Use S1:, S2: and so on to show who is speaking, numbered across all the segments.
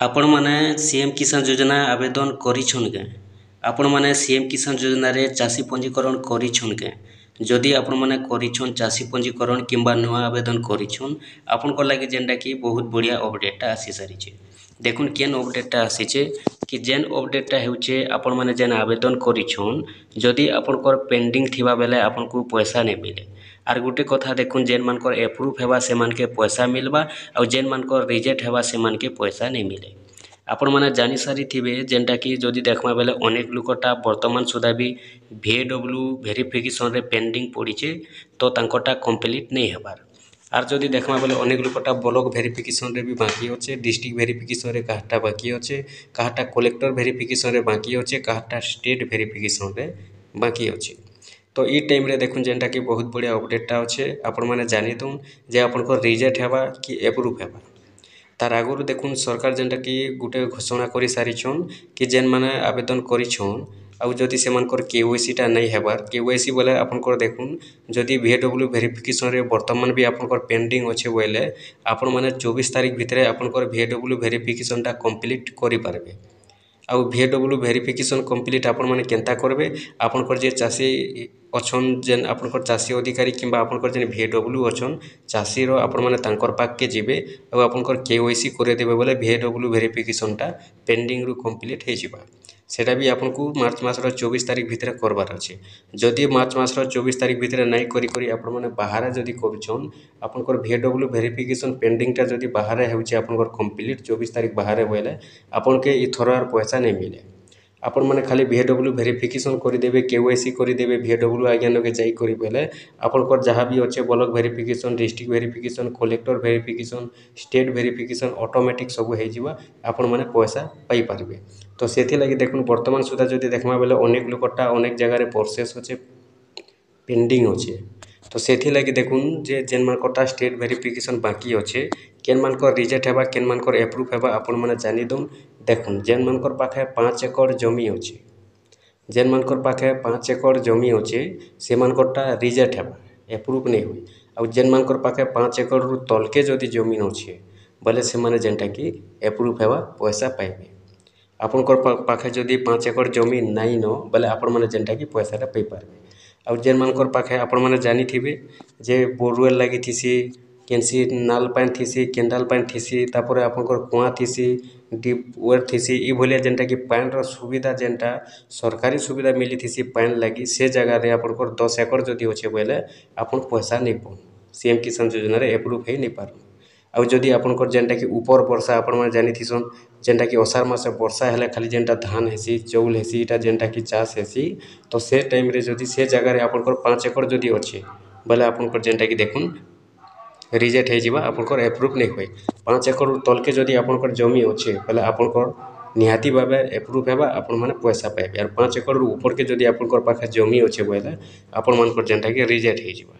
S1: आपण माने सीएम किसान योजना आवेदन करिछन के आपण माने सीएम किसान योजना रे चासी पंजीकरण करिछन के जदि आपण माने करिछन चासी पंजीकरण किंबा नुआ आवेदन करिछन आपण को लागि जेंडा कि बहुत बढ़िया अपडेटटा आसी सारिछे। देखुन केन अपडेटटा आसीछे कि जेन अपडेटटा हेउछे आपण माने जेन आवेदन करिछन जदि आपण को पेंडिंग थिबा बेले आपण को पैसा नै मिले। आर गुटे कथा देखुन जेन मानकर एप्रूव हेबा से मान के पैसा मिलबा और जेन मानकर रिजेक्ट हेबा से मान के पैसा नहीं मिले। आपण माने जानि सारी थिबे जेनटा कि जदि देखमा बेले अनेक लोकटा वर्तमान सुधा भी VAW वेरिफिकेशन रे पेंडिंग पड़ीचे तो तांकोटा कंप्लीट नहीं हेबार। आर जदि देखमा बेले अनेक लोकटा ब्लॉक वेरिफिकेशन रे भी बाकी होचे, डिस्ट्रिक्ट वेरिफिकेशन रे काहटा बाकी होचे, काहटा कलेक्टर वेरिफिकेशन रे बाकी होचे, काहटा स्टेट वेरिफिकेशन रे बाकी होचे। तो ई टाइम रे देखुन जेनटा कि बहुत बढ़िया अपडेटटा अच्छे आपण माने जानी दून जे आपण को रिजेक्ट हेबा कि एप्रूव हेबा। तार आगुरु देखुन सरकार जेनटा कि गुटे घोषणा करि सारिछन कि जेन माने आवेदन करिछन आउ जदि सेमानकर KYC टा नहीं हेबार KYC बोले आपनकर देखुन जदि VAW वेरिफिकेशन रे वर्तमान भी आपनकर पेंडिंग अच्छे बोले आपण माने 24 तारिख भितरे आपनकर VAW वेरिफिकेशन टा कंप्लीट करि पारबे। आउ VAW वेरिफिकेशन कंप्लीट आपण माने केनता करबे आपनकर जे चासी अछन जेन आपनकर चासी अधिकारी किंबा आपनकर जेन VAW अछन चासी रो आपण माने तांकर पाक के जिबे आ आपनकर KYC करे देबे बोले VAW वेरिफिकेशन टा पेंडिंग रु कंप्लीट हे जिबा। सेटा भी आपनको मार्च मास रो 24 तारिख भितर करबार अछि। जदि मार्च मास रो 24 तारिख भितर नहीं करी करी आपण माने बाहर जदि करछन आपनकर VAW वेरिफिकेशन पेंडिंग टा जदि बाहर हेउछि आपनकर कंप्लीट 24 तारिख बाहर बोले आपन के ई थोरार पैसा नहीं मिले। आपण माने खाली VAW वेरिफिकेशन करि देबे KYC करि देबे VAW आज्ञा लगे जाई करि बेले आपनकर जहाँ भी अच्छे block verification, district verification, collector verification, state verification automatic सब हो जिबा आपण माने पैसा पाई पारबे। तो सेथि लागि देखुन वर्तमान सुधा जदि देखमा बेले अनेक लोकटा अनेक जगह रे प्रोसेस होचे पेंडिंग होचे। तो सेथि लागि देखुन जे जेन मानकटा स्टेट वेरिफिकेशन बाकी अच्छे केन मानकर रिजेक्ट हेबा केन मानकर एप्रूव हेबा आपण माने जानि दउन। देखुन जेन मानकर पाखे 5 एकड़ जमी अच्छे जेन मानकर पाखे 5 एकड़ जमी अच्छे से मानकटा रिजेक्ट हेबा एप्रूव नहीं हुई। आ जेन मानकर पाखे 5 एकड़ रु तलके जदि जमीन अच्छे बोले से माने जेनटा कि एप्रूव हेबा पैसा पाइबे। आपनकर पाखे जदि 5 एकड़ जमीन नाई न बोले आपण माने जेनटा कि पैसाटा पाई पारबे। आ जेन मानकर पाखे आपण माने जानि थिबे जे बोरवेल लागि थिसी केनसी नाल पानी थीसी केंडाल पानी थीसी तापर आपनकर कुआं थीसी डीप वेल थीसी ई भलिया जेनटा कि पानी रो सुविधा जेनटा सरकारी सुविधा मिली थीसी पानी लगी से जगह रे आपनकर 10 एकड़ जदि होचे बोले आपन पैसा नहीं पाउन सीएम किसान योजना रे एप्रूव हे नहीं पारन। आ जदि आपनकर जेनटा कि ऊपर वर्षा आपण माने जानि थिसन जेनटा कि अषाढ़ मास वर्षा हेले खाली जेनटा धान हेसी चौल हेसी इटा जेनटा कि चाष हेसी तो से टाइम रे जदि से जगह रे आपनकर 5 एकड़ जदि अच्छे बोले आपनकर जेनटा कि देखुन रिजेक्ट हो जिबा आपनकर एप्रूव नहीं हुए। 5 एकड़ तलके जदि आपनकर जमी अच्छे बोले आपनकर निहाती भावे एप्रूव हेबा आपण माने पैसा पाइबे। और 5 एकड़ ऊपर के जदि आपनकर पाखे जमी अच्छे बोले आपण मानकर जेनटा कि रिजेक्ट हो जिबा।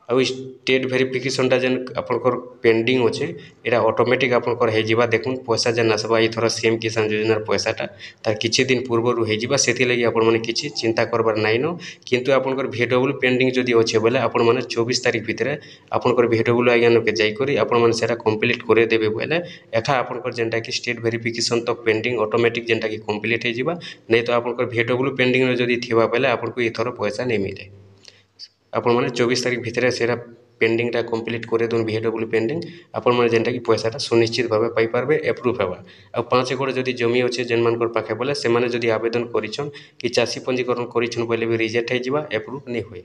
S1: आ स्टेट वेरिफिकेशन टा जेन आपनकर पेंडिंग अच्छे एटा ऑटोमेटिक आपनकर हो जिबा। देखुन पैसा जेन आसबा ई थोड़ा सीएम किसान योजना पैसाटा तार किछि दिन पूर्व हो जिबा सेथि लागि आपण माने किछि चिंता करबार नाइ न। किंतु आपनकर VAW पेंडिंग जदि अच्छे बोले आपण माने 24 तारिख भितरे आपनकर VAW आज्ञा लगे जाई करी आपण माने सेटा कंप्लीट करे देबे बोले एखा आपनकर जेनटा कि स्टेट वेरिफिकेशन तो पेंडिंग ऑटोमेटिक जेनटा कि कंप्लीट हो जिबा। नहीं तो आपनकर VAW पेंडिंग रे जदि थिबा बोले आपनको ई थोर पैसा नहीं मिले। आपण माने 24 तारिख भितरे सेरा पेंडिंग टा कंप्लीट करे दोन VAW पेंडिंग आपण माने जेनटा कि पैसाटा सुनिश्चित भावे पाई पारबे एप्रूव हेबा। आ 5 एकड़ जदि जमी अच्छे जेन मानकर पाखे बोले से माने जदि आवेदन करिछन कि चासी पंजीकरण करिछन बोले भी रिजेक्ट हो जिबा एप्रूव नहीं हुए।